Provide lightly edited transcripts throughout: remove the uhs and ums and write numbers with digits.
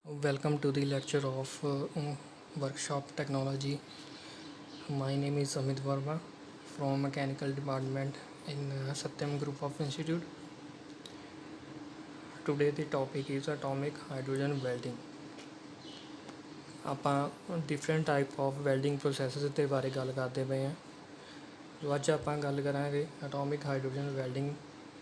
Welcome to the lecture of workshop technology. My name is Amit Verma from mechanical department in Satyam Group of Institute. Today the topic is atomic hydrogen welding. ਆਪਾਂ different type of welding processes ਦੇ ਬਾਰੇ ਗੱਲ ਕਰਦੇ ਪਏ ਹਾਂ। ਸੋ ਅੱਜ ਆਪਾਂ ਗੱਲ ਕਰਾਂਗੇ ਐਟੋਮਿਕ ਹਾਈਡਰੋਜਨ ਵੈਲਡਿੰਗ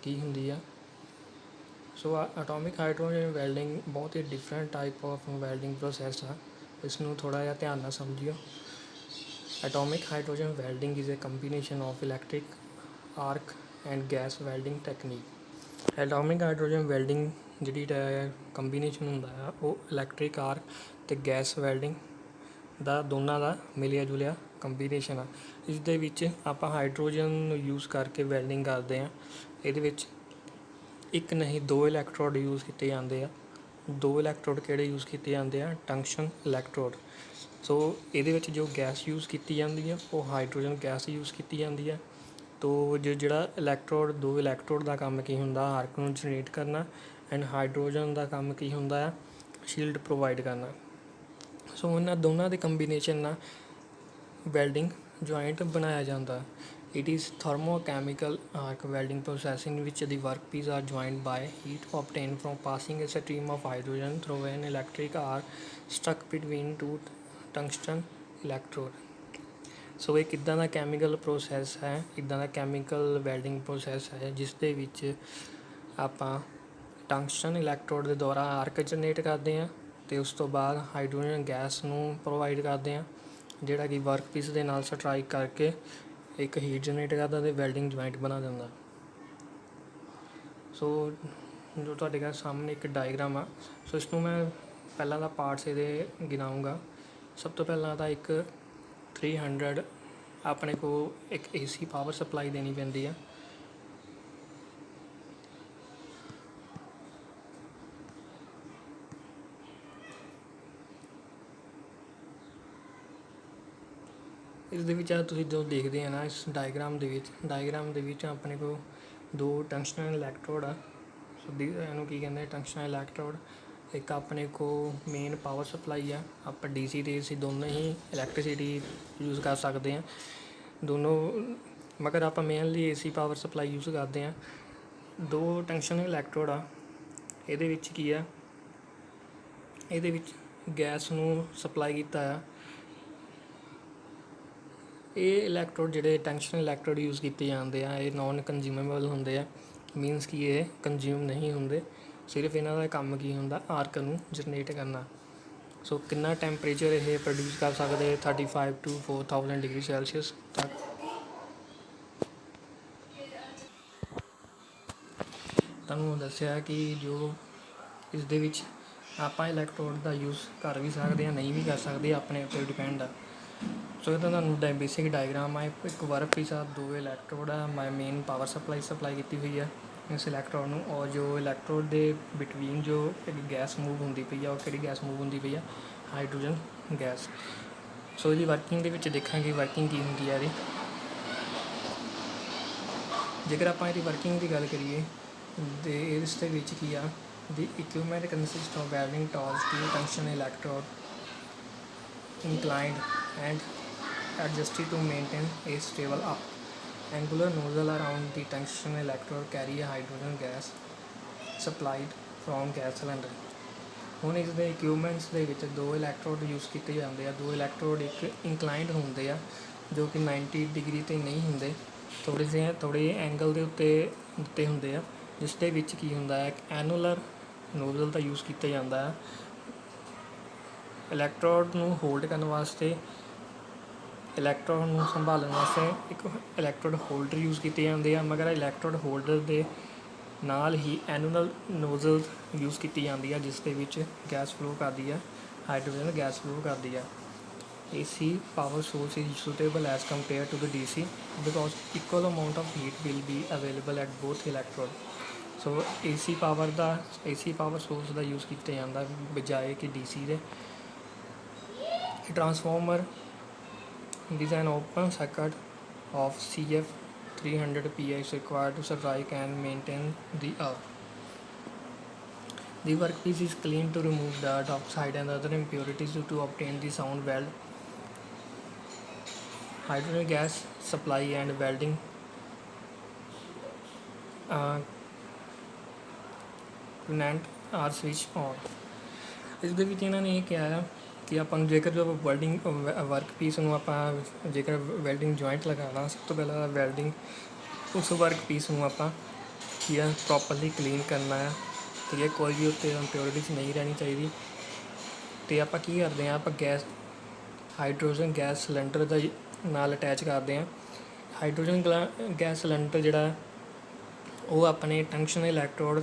ਕੀ ਹੁੰਦੀ ਆ। ਸੋ ਐਟੋਮਿਕ ਹਾਈਡਰੋਜਨ ਵੈਲਡਿੰਗ ਬਹੁਤ ਹੀ different type of welding process ਆ। ਇਸ ਨੂੰ ਥੋੜ੍ਹਾ ਜਿਹਾ ਧਿਆਨ ਨਾਲ ਸਮਝਿਓ। Atomic hydrogen welding is a combination of electric arc and gas welding technique. Atomic hydrogen welding ਜਿਹੜੀ ਕੰਬੀਨੇਸ਼ਨ ਹੁੰਦਾ ਆ ਉਹ ਇਲੈਕਟ੍ਰਿਕ ਆਰਕ ਅਤੇ ਗੈਸ ਵੈਲਡਿੰਗ ਦਾ ਦੋਨਾਂ ਦਾ ਮਿਲਿਆ ਜੁਲਿਆ ਕੰਬੀਨੇਸ਼ਨ ਆ। ਇਸ ਦੇ ਵਿੱਚ ਆਪਾਂ ਹਾਈਡਰੋਜਨ ਨੂੰ ਯੂਜ਼ ਕਰਕੇ ਵੈਲਡਿੰਗ ਕਰਦੇ ਹਾਂ। ਇਹਦੇ ਵਿੱਚ ਇੱਕ ਨਹੀਂ ਦੋ ਇਲੈਕਟ੍ਰੋਡ ਯੂਜ਼ ਕੀਤੇ ਜਾਂਦੇ ਆ। ਦੋ ਇਲੈਕਟ੍ਰੋਡ ਕਿਹੜੇ ਯੂਜ਼ ਕੀਤੇ ਜਾਂਦੇ ਆ? ਟੰਕਸ਼ਨ ਇਲੈਕਟ੍ਰੋਡ। ਸੋ ਇਹਦੇ ਵਿੱਚ ਜੋ ਗੈਸ ਯੂਜ਼ ਕੀਤੀ ਜਾਂਦੀ ਆ ਉਹ ਹਾਈਡਰੋਜਨ ਗੈਸ ਯੂਜ਼ ਕੀਤੀ ਜਾਂਦੀ ਆ। ਤੋ ਜਿਹੜਾ ਦੋ ਇਲੈਕਟ੍ਰੋਡ ਦਾ ਕੰਮ ਕੀ ਹੁੰਦਾ? ਆਰਕ ਨੂੰ ਜਨਰੇਟ ਕਰਨਾ। ਐਂਡ ਹਾਈਡਰੋਜਨ ਦਾ ਕੰਮ ਕੀ ਹੁੰਦਾ ਆ? ਸ਼ੀਲਡ ਪ੍ਰੋਵਾਈਡ ਕਰਨਾ। ਸੋ ਇਹਨਾਂ ਦੋਨਾਂ ਦੇ ਕੰਬੀਨੇਸ਼ਨ ਨਾਲ ਵੈਲਡਿੰਗ ਜੁਆਇੰਟ ਬਣਾਇਆ ਜਾਂਦਾ। It is thermochemical arc welding process in which the workpiece are joined by heat obtained from passing a stream of hydrogen through an electric arc stuck between two tungsten electrode. ਸੋ ਇਹ ਕਿੱਦਾਂ ਦਾ chemical process ਹੈ? ਇੱਦਾਂ ਦਾ chemical welding process ਹੈ ਜਿਸ ਦੇ ਵਿੱਚ ਆਪਾਂ tungsten electrode ਦੇ ਦੁਆਰਾ ਆਰਕ ਜਨਰੇਟ ਕਰਦੇ ਹਾਂ ਅਤੇ ਉਸ ਤੋਂ ਬਾਅਦ ਹਾਈਡਰੋਜਨ ਗੈਸ ਨੂੰ ਪ੍ਰੋਵਾਈਡ ਕਰਦੇ ਹਾਂ ਜਿਹੜਾ ਕਿ ਵਰਕਪੀਸ ਦੇ ਨਾਲ ਸਟਰਾਈਕ ਕਰਕੇ ਇੱਕ ਹੀਟ ਜਨਰੇਟ ਕਰਦਾ ਅਤੇ ਵੈਲਡਿੰਗ ਜੁਆਇੰਟ ਬਣਾ ਦਿੰਦਾ। ਸੋ ਜੋ ਤੁਹਾਡੇ ਘਰ ਸਾਹਮਣੇ ਇੱਕ ਡਾਇਗਰਾਮ ਆ। ਸੋ ਇਸ ਨੂੰ ਮੈਂ ਪਹਿਲਾਂ ਦਾ ਪਾਰਟਸ ਇਹਦੇ ਗਿਣਾਊਂਗਾ। ਸਭ ਤੋਂ ਪਹਿਲਾਂ ਤਾਂ ਇੱਕ 300 ਆਪਣੇ ਕੋਲ ਇੱਕ AC ਪਾਵਰ ਸਪਲਾਈ ਦੇਣੀ ਪੈਂਦੀ ਆ। ਇਸ ਦੇ ਵਿੱਚ ਤੁਸੀਂ ਜੋ ਦੇਖਦੇ ਆ ਨਾ ਇਸ ਡਾਇਗਰਾਮ ਦੇ ਵਿੱਚ ਆਪਣੇ ਕੋਲ ਦੋ ਟੰਗਸਟਨ ਇਲੈਕਟ੍ਰੋਡ ਆ। ਸੋ ਇਹਨੂੰ ਕੀ ਕਹਿੰਦੇ? Tungsten electrode. ਇੱਕ ਆਪਣੇ ਕੋਲ ਮੇਨ ਪਾਵਰ ਸਪਲਾਈ ਆ। ਆਪਾਂ DC ਅਤੇ AC ਦੋਨੋਂ ਹੀ ਇਲੈਕਟ੍ਰੀਸਿਟੀ ਯੂਜ਼ ਕਰ ਸਕਦੇ ਹਾਂ ਦੋਨੋਂ, ਮਗਰ ਆਪਾਂ mainly AC power supply use ਕਰਦੇ ਹਾਂ। ਦੋ ਟੰਗਸਟਨ ਇਲੈਕਟ੍ਰੋਡ ਆ। ਇਹਦੇ ਵਿੱਚ ਕੀ ਆ? ਇਹਦੇ ਵਿੱਚ ਗੈਸ ਨੂੰ ਸਪਲਾਈ ਕੀਤਾ ਆ। ਇਹ ਇਲੈਕਟ੍ਰੋਡ ਜਿਹੜੇ ਟੰਗਸਟਨ ਇਲੈਕਟ੍ਰੋਡ ਯੂਜ਼ ਕੀਤੇ ਜਾਂਦੇ ਆ ਇਹ ਨੋਨ ਕੰਜ਼ਿਊਮੇਬਲ ਹੁੰਦੇ ਆ। ਮੀਨਸ ਕਿ ਇਹ ਕੰਜ਼ਿਊਮ ਨਹੀਂ ਹੁੰਦੇ। ਸਿਰਫ ਇਹਨਾਂ ਦਾ ਕੰਮ ਕੀ ਹੁੰਦਾ? ਆਰਕ ਨੂੰ ਜਨਰੇਟ ਕਰਨਾ। ਸੋ ਕਿੰਨਾ ਟੈਂਪਰੇਚਰ ਇਹ ਪ੍ਰੋਡਿਊਸ ਕਰ ਸਕਦੇ? 35 to 4000 ਡਿਗਰੀ ਸੈਲਸੀਅਸ ਤੱਕ। ਤੁਹਾਨੂੰ ਦੱਸਿਆ ਕਿ ਜੋ ਇਸ ਦੇ ਵਿੱਚ ਆਪਾਂ ਇਲੈਕਟ੍ਰੋਡ ਦਾ ਯੂਜ਼ ਕਰ ਵੀ ਸਕਦੇ ਹਾਂ, ਨਹੀਂ ਵੀ ਕਰ ਸਕਦੇ, ਆਪਣੇ ਉੱਤੇ ਡਿਪੈਂਡ ਆ। ਸੋ ਇਹਦਾ ਤੁਹਾਨੂੰ ਬੇਸਿਕ ਡਾਇਗਰਾਮ ਆ। ਇੱਕ ਵਰਕਪੀਸ ਆ, ਦੋ ਇਲੈਕਟ੍ਰੋਡ ਆ। ਮੇਨ ਪਾਵਰ ਸਪਲਾਈ ਕੀਤੀ ਹੋਈ ਆ ਇਸ ਇਲੈਕਟ੍ਰੋਡ ਨੂੰ। ਔਰ ਜੋ ਇਲੈਕਟ੍ਰੋਡ ਦੇ ਬਿਟਵੀਨ ਜੋ ਗੈਸ ਮੂਵ ਹੁੰਦੀ ਪਈ ਆ ਉਹ ਕਿਹੜੀ ਗੈਸ ਮੂਵ ਹੁੰਦੀ ਪਈ ਆ? Hydrogen gas. ਸੋ ਇਹਦੀ ਵਰਕਿੰਗ ਦੇ ਵਿੱਚ ਦੇਖਾਂਗੇ ਵਰਕਿੰਗ ਕੀ ਹੁੰਦੀ ਆ ਇਹਦੀ। ਜੇਕਰ ਆਪਾਂ ਇਹਦੀ ਵਰਕਿੰਗ ਦੀ ਗੱਲ ਕਰੀਏ ਅਤੇ ਇਸ ਦੇ ਵਿੱਚ ਕੀ ਆ? The equipment consists of welding tools, two tungsten electrode inclined and adjusted to maintain a stable up. Angular nozzle around the tungsten electrode carry a hydrogen gas supplied from gas cylinder. ਹੁਣ ਇਸ ਦੇ equipments ਦੇ ਵਿੱਚ ਦੋ electrode use ਕੀਤੇ ਜਾਂਦੇ ਆ। ਦੋ ਇਲੈਕਟ੍ਰੋਡ ਇੱਕ ਇੰਕਲਾਈਨਡ ਹੁੰਦੇ ਆ ਜੋ ਕਿ 90 ਡਿਗਰੀ 'ਤੇ ਨਹੀਂ ਹੁੰਦੇ, ਥੋੜ੍ਹੇ ਐਂਗਲ ਦੇ ਉੱਤੇ ਦਿੱਤੇ ਹੁੰਦੇ ਆ। ਜਿਸ ਦੇ ਵਿੱਚ ਕੀ ਹੁੰਦਾ ਹੈ? ਐਨੂਲਰ ਨੋਜ਼ਲ ਦਾ ਯੂਜ਼ ਕੀਤਾ ਜਾਂਦਾ ਹੈ ਇਲੈਕਟ੍ਰੋਡ ਨੂੰ ਹੋਲਡ ਕਰਨ ਵਾਸਤੇ। ਇਲੈਕਟ੍ਰੋਡ ਨੂੰ ਸੰਭਾਲਣ ਵਾਸਤੇ ਇੱਕ ਇਲੈਕਟ੍ਰੋਡ ਹੋਲਡਰ ਯੂਜ਼ ਕੀਤੇ ਜਾਂਦੇ ਆ। ਮਗਰ ਇਲੈਕਟ੍ਰੋਡ ਹੋਲਡਰ ਦੇ ਨਾਲ ਹੀ ਐਨੂਲਰ ਨੋਜ਼ਲ ਯੂਜ਼ ਕੀਤੀ ਜਾਂਦੀ ਆ ਜਿਸ ਦੇ ਵਿੱਚ ਗੈਸ ਫਲੋ ਕਰਦੀ ਆ, ਹਾਈਡਰੋਜਨ ਗੈਸ ਫਲੋ ਕਰਦੀ ਆ। AC power source is suitable as compared to the DC because equal amount of heat will be available at both electrode. So AC power source the use ਕੀਤਾ ਜਾਂਦਾ ਬਜਾਏ ਕਿ DC ਦੇ। Transformer is an open circuit of CF 300 PA is required to strike and maintain the The workpiece is cleaned to remove the dioxide and other impurities to obtain the sound weld. Hydrogen gas supply and welding component are switched on. ਇਸ ਦੇ ਵਿੱਚ ਇਹਨਾਂ ਨੇ ਇਹ ਕਿਹਾ ਆ ਕਿ ਆਪਾਂ ਨੂੰ ਜੇਕਰ ਜੋ ਵੈਲਡਿੰਗ ਵਰਕ ਪੀਸ ਨੂੰ ਆਪਾਂ ਜੇਕਰ ਵੈਲਡਿੰਗ ਜੁਆਇੰਟ ਲਗਾਉਣਾ, ਸਭ ਤੋਂ ਪਹਿਲਾਂ ਵੈਲਡਿੰਗ ਉਸ ਵਰਕ ਪੀਸ ਨੂੰ ਆਪਾਂ ਕੀ ਆ ਪ੍ਰੋਪਰਲੀ ਕਲੀਨ ਕਰਨਾ ਆ, ਠੀਕ ਹੈ। ਕੋਈ ਵੀ ਉੱਤੇ ਇੰਪਿਓਰਿਟੀਜ਼ ਨਹੀਂ ਰਹਿਣੀ ਚਾਹੀਦੀ। ਅਤੇ ਆਪਾਂ ਕੀ ਕਰਦੇ ਹਾਂ, ਆਪਾਂ ਗੈਸ ਹਾਈਡਰੋਜਨ ਗੈਸ ਸਿਲੰਡਰ ਦਾ ਨਾਲ ਅਟੈਚ ਕਰਦੇ ਹਾਂ। ਹਾਈਡਰੋਜਨ ਗੈਸ ਸਿਲੰਡਰ ਜਿਹੜਾ ਉਹ ਆਪਣੇ ਟੰਕਸ਼ਨ ਇਲੈਕਟ੍ਰੋਡ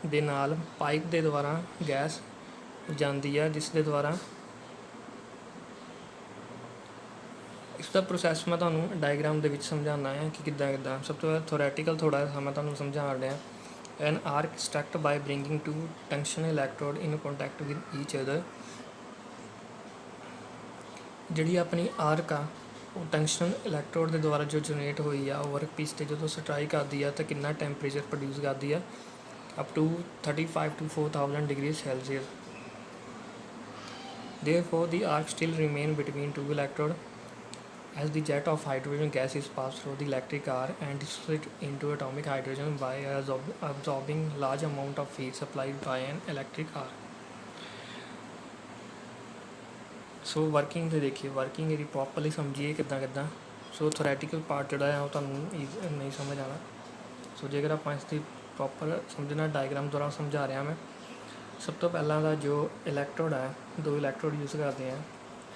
ਦੇ ਨਾਲ ਪਾਈਪ ਦੇ ਦੁਆਰਾ ਗੈਸ ਜਾਂਦੀ ਆ, ਜਿਸ ਦੇ ਦੁਆਰਾ ਇਸ ਦਾ ਪ੍ਰੋਸੈਸ ਮੈਂ ਤੁਹਾਨੂੰ ਡਾਇਗਰਾਮ ਦੇ ਵਿੱਚ ਸਮਝਾਉਂਦਾ ਹਾਂ ਕਿ ਕਿੱਦਾਂ ਸਭ ਤੋਂ ਪਹਿਲਾਂ ਥੋਰੈਟੀਕਲ ਥੋੜ੍ਹਾ ਜਿਹਾ ਮੈਂ ਤੁਹਾਨੂੰ ਸਮਝਾ ਰਿਹਾ। An arc struck by bringing two tungsten electrode in contact with each other. ਜਿਹੜੀ ਆਪਣੀ ਆਰਕ ਆ ਉਹ ਟੰਕਸ਼ਨ ਇਲੈਕਟ੍ਰੋਡ ਦੇ ਦੁਆਰਾ ਜੋ ਜਨਰੇਟ ਹੋਈ ਆ, ਉਹ ਵਰਕ ਪੀਸ 'ਤੇ ਜਦੋਂ ਸਟਰਾਈਕ ਕਰਦੀ ਆ ਤਾਂ ਕਿੰਨਾ ਟੈਂਪਰੇਚਰ ਪ੍ਰੋਡਿਊਸ ਕਰਦੀ ਆ, up to 35 to 4000 degrees Celsius. Therefore, the arc still remain between two electrodes as the jet of hydrogen gas is passed through the electric arc and dissociated into atomic hydrogen by absorbing large amount of heat supplied by an electric arc. So working ਦੇ ਦੇਖੀਏ, working ਇਹਦੀ properly ਸਮਝੀਏ ਕਿੱਦਾਂ। ਸੋ ਥੋਰੈਟੀਕਲ part ਜਿਹੜਾ ਆ ਉਹ ਤੁਹਾਨੂੰ ਨਹੀਂ ਸਮਝ ਆਉਣਾ। ਸੋ ਜੇਕਰ ਆਪਾਂ ਇਸ ਦੀ ਪ੍ਰੋਪਰ ਸਮਝਣਾ, ਡਾਇਗਰਾਮ ਦੁਆਰਾ ਸਮਝਾ ਰਿਹਾ ਮੈਂ। ਸਭ ਤੋਂ ਪਹਿਲਾਂ ਦਾ ਜੋ ਇਲੈਕਟ੍ਰੋਡ ਹੈ, ਦੋ ਇਲੈਕਟ੍ਰੋਡ ਯੂਜ਼ ਕਰਦੇ ਆ।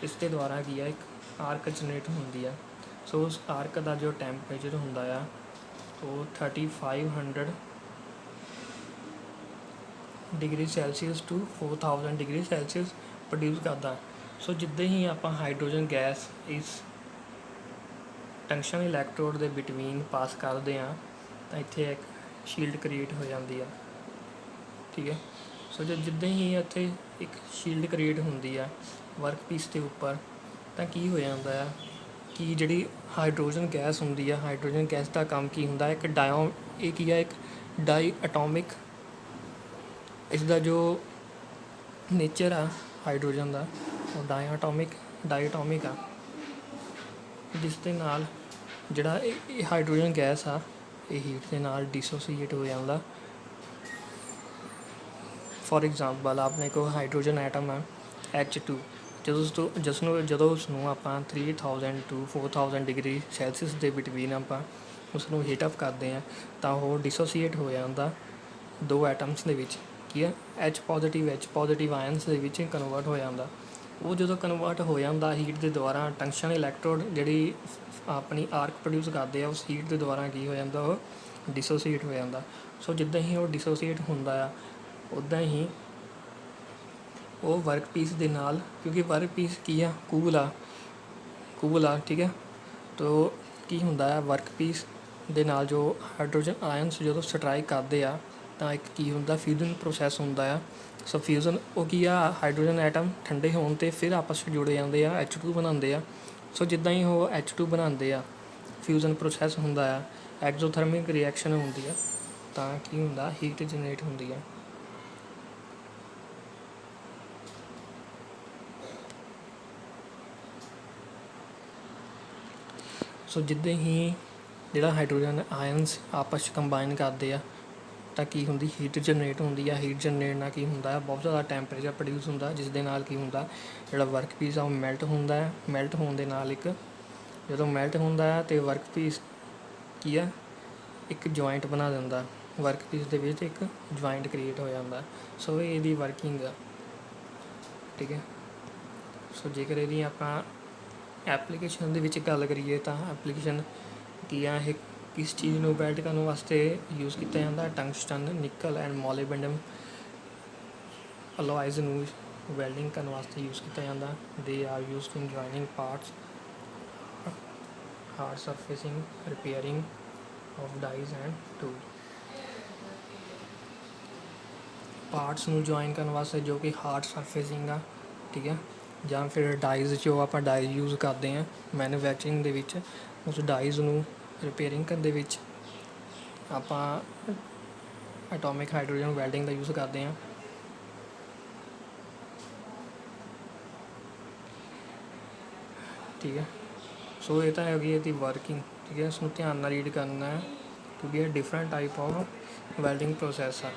ਇਸ ਦੇ ਦੁਆਰਾ ਕੀ ਆ, ਇੱਕ ਆਰਕ ਜਨਰੇਟ ਹੁੰਦੀ ਆ। ਸੋ ਉਸ ਆਰਕ ਦਾ ਜੋ ਟੈਂਪਰੇਚਰ ਹੁੰਦਾ ਆ ਉਹ 3500 degree Celsius to 4000 degree Celsius produce ਕਰਦਾ। ਸੋ ਜਿੱਦਾਂ ਹੀ ਆਪਾਂ ਹਾਈਡਰੋਜਨ ਗੈਸ ਇਸ ਟੰਕਸ਼ਨ ਇਲੈਕਟ੍ਰੋਡ ਦੇ ਬਿਟਵੀਨ ਪਾਸ ਕਰਦੇ ਹਾਂ ਤਾਂ ਇੱਥੇ ਇੱਕ ਸ਼ੀਲਡ ਕ੍ਰੀਏਟ ਹੋ ਜਾਂਦੀ ਆ, ਠੀਕ ਹੈ। ਸੋ ਜਿੱਦਾਂ ਹੀ ਇੱਥੇ ਇੱਕ ਸ਼ੀਲਡ ਕ੍ਰੀਏਟ ਹੁੰਦੀ ਆ ਵਰਕ ਪੀਸ ਦੇ ਉੱਪਰ, ਤਾਂ ਕੀ ਹੋ ਜਾਂਦਾ ਆ ਕਿ ਜਿਹੜੀ ਹਾਈਡਰੋਜਨ ਗੈਸ ਹੁੰਦੀ ਆ, ਹਾਈਡਰੋਜਨ ਗੈਸ ਦਾ ਕੰਮ ਕੀ ਹੁੰਦਾ, ਇੱਕ ਇੱਕ ਡਾਈ ਅਟੋਮਿਕ, ਇਸ ਦਾ ਜੋ ਨੇਚਰ ਆ ਹਾਈਡਰੋਜਨ ਦਾ ਉਹ ਡਾਇਆਟੋਮਿਕ ਆ, ਜਿਸ ਦੇ ਨਾਲ ਜਿਹੜਾ ਇਹ ਹਾਈਡਰੋਜਨ ਗੈਸ ਆ ਇਹ ਹੀਟ ਦੇ ਨਾਲ ਡਿਸੋਸੀਏਟ ਹੋ ਜਾਂਦਾ। ਫੋਰ ਐਗਜ਼ਾਮਪਲ ਆਪਣੇ ਕੋਲ ਹਾਈਡਰੋਜਨ ਐਟਮ ਆ H2, ਜਦੋਂ ਉਸਨੂੰ ਆਪਾਂ 3000 to 4000 ਡਿਗਰੀ ਸੈਲਸੀਅਸ ਦੇ ਬਿਟਵੀਨ ਆਪਾਂ ਉਸਨੂੰ ਹੀਟ ਅਪ ਕਰਦੇ ਹਾਂ ਤਾਂ ਉਹ ਡਿਸੋਸੀਏਟ ਹੋ ਜਾਂਦਾ ਦੋ ਐਟਮਸ ਦੇ ਵਿੱਚ, ਕੀ ਆ H ਪੋਜ਼ੀਟਿਵ ਆਇਨਸ ਦੇ ਵਿੱਚ ਕਨਵਰਟ ਹੋ ਜਾਂਦਾ। ਉਹ ਜਦੋਂ ਕਨਵਰਟ ਹੋ ਜਾਂਦਾ ਹੀਟ ਦੇ ਦੁਆਰਾ, ਟੰਕਸ਼ਨ ਇਲੈਕਟ੍ਰੋਡ ਜਿਹੜੀ ਆਪਣੀ ਆਰਕ ਪ੍ਰੋਡਿਊਸ ਕਰਦੇ ਆ, ਉਸ ਹੀਟ ਦੇ ਦੁਆਰਾ ਕੀ ਹੋ ਜਾਂਦਾ, ਉਹ ਡਿਸੋਸੀਏਟ ਹੋ ਜਾਂਦਾ। ਸੋ ਜਿੱਦਾਂ ਹੀ ਉਹ ਡਿਸੋਸੀਏਟ ਹੁੰਦਾ ਆ ਉੱਦਾਂ ਹੀ ਉਹ ਵਰਕ ਪੀਸ ਦੇ ਨਾਲ, ਕਿਉਂਕਿ ਵਰਕ ਪੀਸ ਕੀ ਆ, ਕੂਲ ਆ, ਠੀਕ ਹੈ। ਤੋ ਕੀ ਹੁੰਦਾ ਆ, ਵਰਕ ਪੀਸ ਦੇ ਨਾਲ ਜੋ ਹਾਈਡਰੋਜਨ ਆਇਨਸ ਜਦੋਂ ਸਟਰਾਈਕ ਕਰਦੇ ਆ ਤਾਂ ਇੱਕ ਕੀ ਹੁੰਦਾ, ਫਿਊਜ਼ਨ ਪ੍ਰੋਸੈਸ ਹੁੰਦਾ ਆ। ਸੋ ਫਿਊਜ਼ਨ ਉਹ ਕੀ ਆ, ਹਾਈਡਰੋਜਨ ਐਟਮ ਠੰਡੇ ਹੋਣ 'ਤੇ ਫਿਰ ਆਪਸ ਵਿੱਚ ਜੁੜੇ ਜਾਂਦੇ ਆ, H2 ਬਣਾਉਂਦੇ ਆ। ਸੋ ਜਿੱਦਾਂ ਹੀ ਉਹ H2 ਬਣਾਉਂਦੇ ਆ, ਫਿਊਜ਼ਨ ਪ੍ਰੋਸੈਸ ਹੁੰਦਾ ਆ, ਐਗਜ਼ੋਥਰਮਿਕ ਰਿਐਕਸ਼ਨ ਹੁੰਦੀ ਆ, ਤਾਂ ਕੀ ਹੁੰਦਾ, ਹੀਟ ਜਨਰੇਟ ਹੁੰਦੀ ਆ। ਸੋ ਜਿੱਦਾਂ ਹੀ ਜਿਹੜਾ ਹਾਈਡਰੋਜਨ ਆਇਨਸ ਆਪਸ 'ਚ ਕੰਬਾਈਨ ਕਰਦੇ ਆ ਤਾਂ ਕੀ ਹੁੰਦੀ, ਹੀਟ ਜਨਰੇਟ ਹੁੰਦੀ ਆ। ਹੀਟ ਜਨਰੇਟ ਨਾਲ ਕੀ ਹੁੰਦਾ, ਬਹੁਤ ਜ਼ਿਆਦਾ ਟੈਂਪਰੇਚਰ ਪ੍ਰੋਡਿਊਸ ਹੁੰਦਾ, ਜਿਸ ਦੇ ਨਾਲ ਕੀ ਹੁੰਦਾ, ਜਿਹੜਾ ਵਰਕ ਪੀਸ ਆ ਉਹ ਮੈਲਟ ਹੁੰਦਾ ਹੈ। ਮੈਲਟ ਹੋਣ ਦੇ ਨਾਲ ਜਦੋਂ ਮੈਲਟ ਹੁੰਦਾ ਹੈ ਅਤੇ ਵਰਕ ਪੀਸ ਕੀ ਆ, ਇੱਕ ਜੁਆਇੰਟ ਬਣਾ ਦਿੰਦਾ, ਵਰਕ ਪੀਸ ਦੇ ਵਿੱਚ ਇੱਕ ਜੁਆਇੰਟ ਕ੍ਰੀਏਟ ਹੋ ਜਾਂਦਾ। ਸੋ ਇਹਦੀ ਵਰਕਿੰਗ ਆ, ਠੀਕ ਹੈ। ਸੋ ਜੇਕਰ ਇਹਦੀ ਆਪਾਂ ਐਪਲੀਕੇਸ਼ਨ ਦੇ ਵਿੱਚ ਗੱਲ ਕਰੀਏ ਤਾਂ ਐਪਲੀਕੇਸ਼ਨ ਕੀ ਆ, ਇਹ ਕਿਸ ਚੀਜ਼ ਨੂੰ ਵੈਲਡ ਕਰਨ ਵਾਸਤੇ ਯੂਜ਼ ਕੀਤਾ ਜਾਂਦਾ, ਟੰਗਸਟਨ, ਨਿਕਲ ਐਂਡ ਮੋਲੀਬਡਨਮ ਅਲੋਇਜ਼ ਨੂੰ ਵੈਲਡਿੰਗ ਕਰਨ ਵਾਸਤੇ ਯੂਜ਼ ਕੀਤਾ ਜਾਂਦਾ। They are used in joining parts, hard surfacing, repairing of dies and tool. Parts ਨੂੰ ਜੁਆਇਨ ਕਰਨ ਵਾਸਤੇ ਜੋ ਕਿ ਹਾਰਡ ਸਰਫੇਸਿੰਗ ਆ, ਠੀਕ ਹੈ, ਜਾਂ ਫਿਰ ਡਾਈਜ਼ ਜੋ ਆਪਾਂ ਡਾਈਜ਼ ਯੂਜ਼ ਕਰਦੇ ਹਾਂ ਮੈਨੂਫੈਕਚਰਿੰਗ ਦੇ ਵਿੱਚ, ਉਸ ਡਾਈਜ਼ ਨੂੰ ਰਿਪੇਅਰਿੰਗ ਕਰਨ ਦੇ ਵਿੱਚ ਆਪਾਂ ਐਟੋਮਿਕ ਹਾਈਡਰੋਜਨ ਵੈਲਡਿੰਗ ਦਾ ਯੂਜ਼ ਕਰਦੇ ਹਾਂ। ਠੀਕ ਹੈ। ਸੋ ਇਹ ਤਾਂ ਹੈਗੀ ਇਹਦੀ ਵਰਕਿੰਗ, ਠੀਕ ਹੈ। ਇਸ ਨੂੰ ਧਿਆਨ ਨਾਲ ਰੀਡ ਕਰਨਾ ਹੈ ਕਿਉਂਕਿ ਇਹ different type of welding process ਆ।